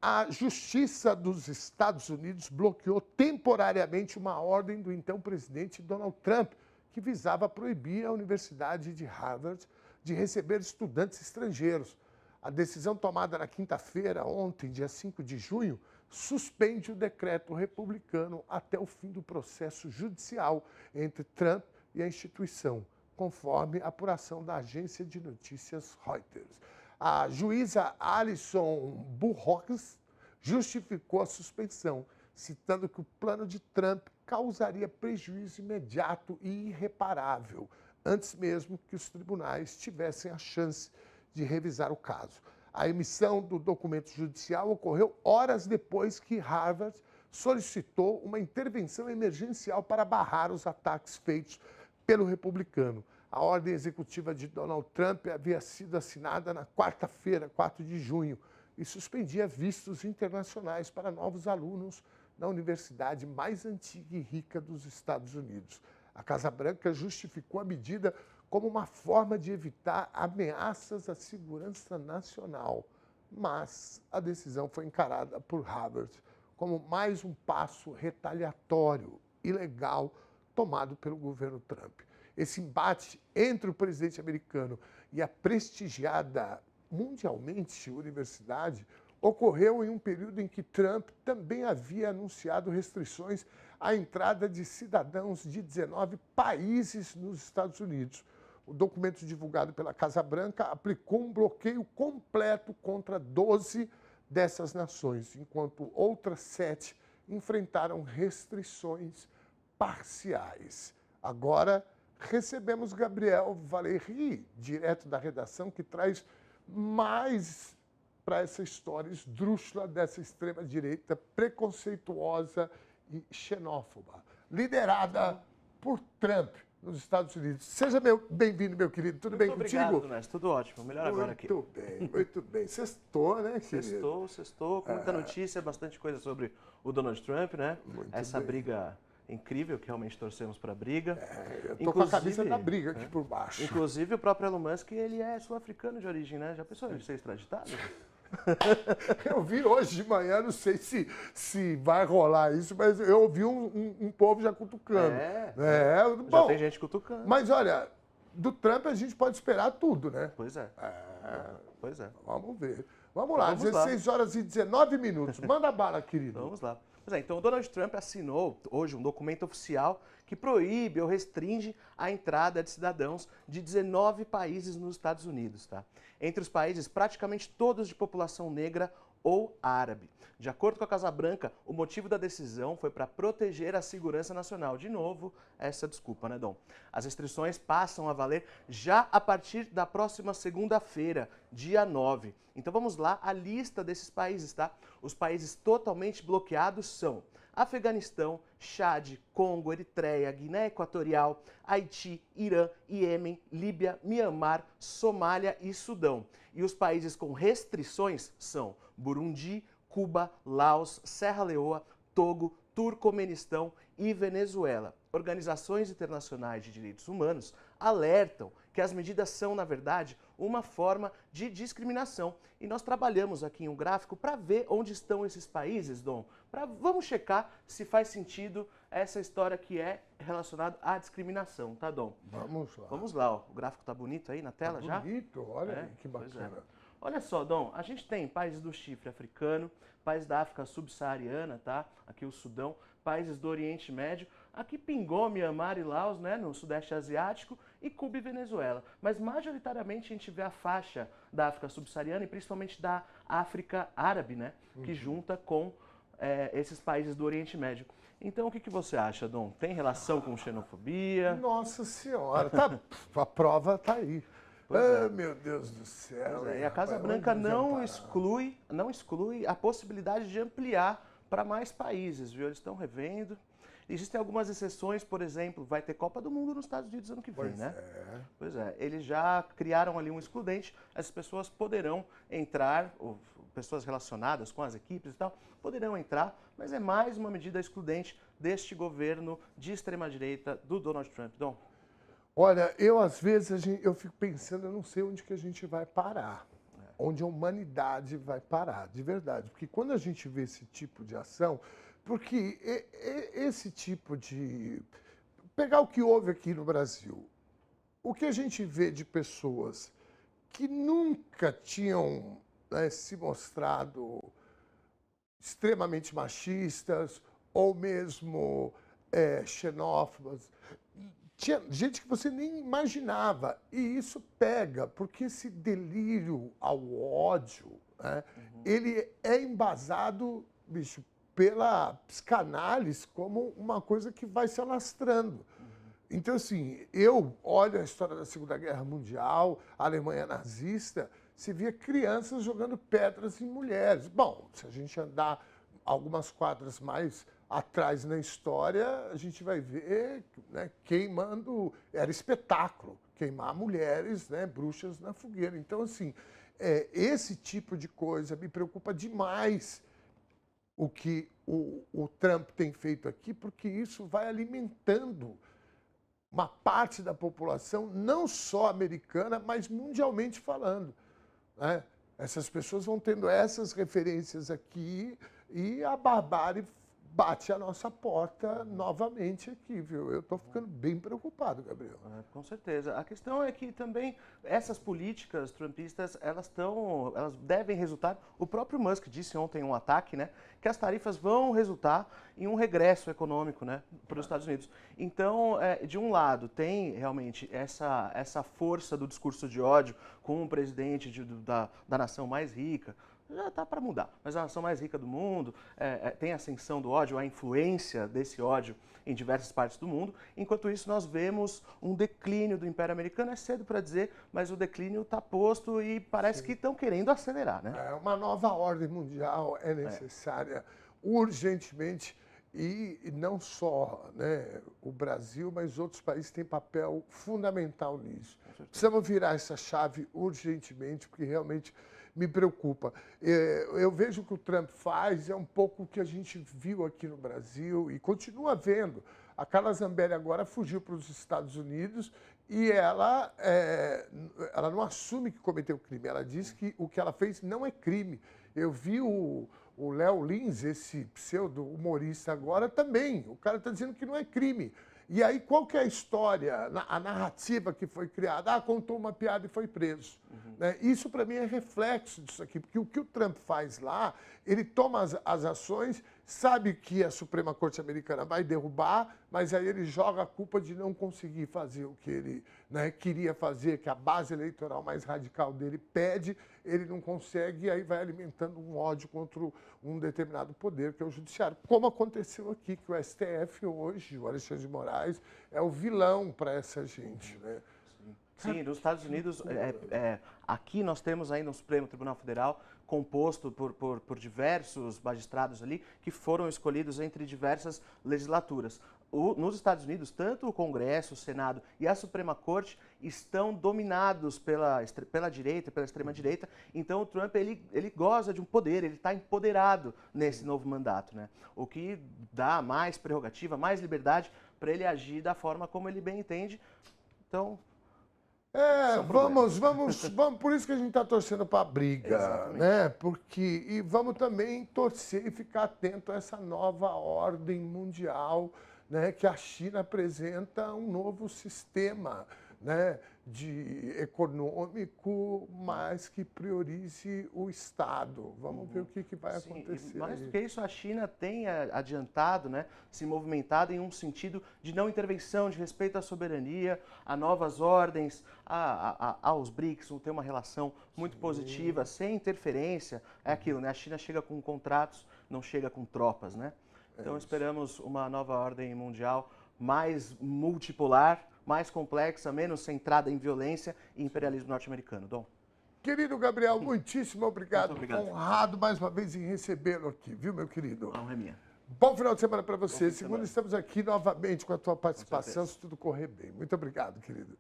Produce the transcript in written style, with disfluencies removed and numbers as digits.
A Justiça dos Estados Unidos bloqueou temporariamente uma ordem do então presidente Donald Trump, que visava proibir a Universidade de Harvard de receber estudantes estrangeiros. A decisão tomada na quinta-feira, ontem, dia 5 de junho, suspende o decreto republicano até o fim do processo judicial entre Trump e a instituição, conforme a apuração da agência de notícias Reuters. A juíza Alison Buchholz justificou a suspensão, citando que o plano de Trump causaria prejuízo imediato e irreparável, antes mesmo que os tribunais tivessem a chance de revisar o caso. A emissão do documento judicial ocorreu horas depois que Harvard solicitou uma intervenção emergencial para barrar os ataques feitos pelo republicano. A ordem executiva de Donald Trump havia sido assinada na quarta-feira, 4 de junho, e suspendia vistos internacionais para novos alunos na universidade mais antiga e rica dos Estados Unidos. A Casa Branca justificou a medida como uma forma de evitar ameaças à segurança nacional, mas a decisão foi encarada por Harvard como mais um passo retaliatório, ilegal, tomado pelo governo Trump. Esse embate entre o presidente americano e a prestigiada mundialmente universidade ocorreu em um período em que Trump também havia anunciado restrições à entrada de cidadãos de 19 países nos Estados Unidos. O documento divulgado pela Casa Branca aplicou um bloqueio completo contra 12 dessas nações, enquanto outras 7 enfrentaram restrições parciais. Agora, recebemos Gabriel Valéry, direto da redação, que traz mais para essa história esdrúxula dessa extrema-direita preconceituosa e xenófoba, liderada por Trump nos Estados Unidos. Seja bem-vindo, meu querido. Tudo bem contigo? Obrigado, Donés. Tudo ótimo. Melhor agora aqui. Muito bem, muito bem. Sextou, né, querido? Sextou. Com muita notícia, bastante coisa sobre o Donald Trump, né? Muito Essa bem. briga incrível, que realmente torcemos para a briga. Eu tô com a camisa da briga aqui por baixo. Inclusive, o próprio Elon Musk, ele é sul-africano de origem, né? Já pensou em ser extraditado? Eu vi hoje de manhã, não sei se vai rolar isso, mas eu ouvi um povo já cutucando. Já tem gente cutucando. Mas olha, do Trump a gente pode esperar tudo, né? Pois é. Pois é. Vamos ver. Vamos lá, Vamos 16 horas e 19 minutos. Manda bala, querido. Vamos lá. Pois é, então o Donald Trump assinou hoje um documento oficial que proíbe ou restringe a entrada de cidadãos de 19 países nos Estados Unidos, tá? Entre os países, praticamente todos de população negra ou árabe. De acordo com a Casa Branca, o motivo da decisão foi para proteger a segurança nacional. De novo, essa desculpa, né, Dom? As restrições passam a valer já a partir da próxima segunda-feira, dia 9. Então vamos lá, a lista desses países, tá? Os países totalmente bloqueados são Afeganistão, Chad, Congo, Eritreia, Guiné Equatorial, Haiti, Irã, Iêmen, Líbia, Mianmar, Somália e Sudão. E os países com restrições são Burundi, Cuba, Laos, Serra Leoa, Togo, Turcomenistão e Venezuela. Organizações internacionais de direitos humanos alertam que as medidas são, na verdade, uma forma de discriminação. E nós trabalhamos aqui em um gráfico para ver onde estão esses países, Dom. Vamos checar se faz sentido essa história que é relacionada à discriminação, tá, Dom? Vamos lá. Vamos lá, ó. O gráfico tá bonito aí na tela já? Bonito, olha aí, que bacana. Olha só, Dom, a gente tem países do chifre africano, países da África subsaariana, tá? Aqui o Sudão, países do Oriente Médio, aqui pingou Mianmar e Laos, né, no Sudeste Asiático, e Cuba e Venezuela. Mas majoritariamente a gente vê a faixa da África subsaariana e principalmente da África árabe, né, que junta com esses países do Oriente Médio. Então o que você acha, Dom? Tem relação com xenofobia? Nossa Senhora, tá, a prova está aí. Meu Deus do céu. E a Casa Branca não exclui a possibilidade de ampliar para mais países, viu? Eles estão revendo. Existem algumas exceções, por exemplo, vai ter Copa do Mundo nos Estados Unidos ano que vem, né? Pois é. Eles já criaram ali um excludente, essas pessoas poderão entrar, ou pessoas relacionadas com as equipes e tal, poderão entrar, mas é mais uma medida excludente deste governo de extrema-direita do Donald Trump. Dom? Olha, eu às vezes eu fico pensando, eu não sei onde que a gente vai parar. onde a humanidade vai parar, de verdade. Porque quando a gente vê esse tipo de ação, porque esse tipo de... Pegar o que houve aqui no Brasil, o que a gente vê de pessoas que nunca tinham, né, se mostrado extremamente machistas ou mesmo xenófobas. Tinha gente que você nem imaginava. E isso pega, porque esse delírio ao ódio, né, ele é embasado, bicho, pela psicanálise como uma coisa que vai se alastrando. Então, assim, eu olho a história da Segunda Guerra Mundial, a Alemanha nazista, se via crianças jogando pedras em mulheres. Bom, se a gente andar algumas quadras mais atrás na história, a gente vai ver, né, queimando, era espetáculo, queimar mulheres, né, bruxas na fogueira. Então, assim, esse tipo de coisa me preocupa demais, o que o Trump tem feito aqui, porque isso vai alimentando uma parte da população, não só americana, mas mundialmente falando, né? Essas pessoas vão tendo essas referências aqui e a barbárie bate a nossa porta novamente aqui, viu? Eu estou ficando bem preocupado, Gabriel. Com certeza. A questão é que também essas políticas trumpistas, elas devem resultar, o próprio Musk disse ontem em um ataque, né, que as tarifas vão resultar em um regresso econômico, né, para os Estados Unidos. Então, de um lado, tem realmente essa força do discurso de ódio com o presidente da nação mais rica. Já está para mudar, mas a nação mais rica do mundo tem a ascensão do ódio, a influência desse ódio em diversas partes do mundo. Enquanto isso, nós vemos um declínio do Império Americano. É cedo para dizer, mas o declínio está posto e parece que estão querendo acelerar, né? Uma nova ordem mundial é necessária urgentemente e não só, né, o Brasil, mas outros países têm papel fundamental nisso. Precisamos virar essa chave urgentemente, porque realmente me preocupa. Eu vejo que o Trump faz, é um pouco o que a gente viu aqui no Brasil e continua vendo. A Carla Zambelli agora fugiu para os Estados Unidos e ela não assume que cometeu crime. Ela diz que o que ela fez não é crime. Eu vi o Léo Lins, esse pseudo-humorista agora, também. O cara está dizendo que não é crime. E aí, qual que é a história, a narrativa que foi criada? Contou uma piada e foi preso. Né? Isso, para mim, é reflexo disso aqui, porque o que o Trump faz lá, ele toma as ações, sabe que a Suprema Corte Americana vai derrubar, mas aí ele joga a culpa de não conseguir fazer o que ele, né, queria fazer, que a base eleitoral mais radical dele pede, ele não consegue, e aí vai alimentando um ódio contra um determinado poder, que é o judiciário. Como aconteceu aqui, que o STF hoje, o Alexandre de Moraes, é o vilão para essa gente, né? Sim, nos Estados Unidos, aqui nós temos ainda um Supremo Tribunal Federal composto por diversos magistrados ali que foram escolhidos entre diversas legislaturas. Nos Estados Unidos, tanto o Congresso, o Senado e a Suprema Corte estão dominados pela direita, pela extrema-direita. Então, o Trump ele goza de um poder, ele está empoderado nesse novo mandato, né? O que dá mais prerrogativa, mais liberdade para ele agir da forma como ele bem entende. Então... vamos, por isso que a gente está torcendo para a briga, exatamente, né? E vamos também torcer e ficar atento a essa nova ordem mundial, né? Que a China apresenta um novo sistema, né, econômico, mas que priorize o Estado. Vamos ver o que vai acontecer. E mais do que isso, a China tem adiantado, né, se movimentado em um sentido de não intervenção, de respeito à soberania, a novas ordens, aos BRICS, ter uma relação muito positiva, sem interferência. É aquilo, né? A China chega com contratos, não chega com tropas, né? Então esperamos uma nova ordem mundial mais multipolar, mais complexa, menos centrada em violência e imperialismo norte-americano. Dom. Querido Gabriel, muitíssimo obrigado. Muito obrigado. Honrado mais uma vez em recebê-lo aqui, viu, meu querido? A honra é minha. Bom final de semana para você. Segunda estamos aqui novamente com a tua participação, se tudo correr bem. Muito obrigado, querido.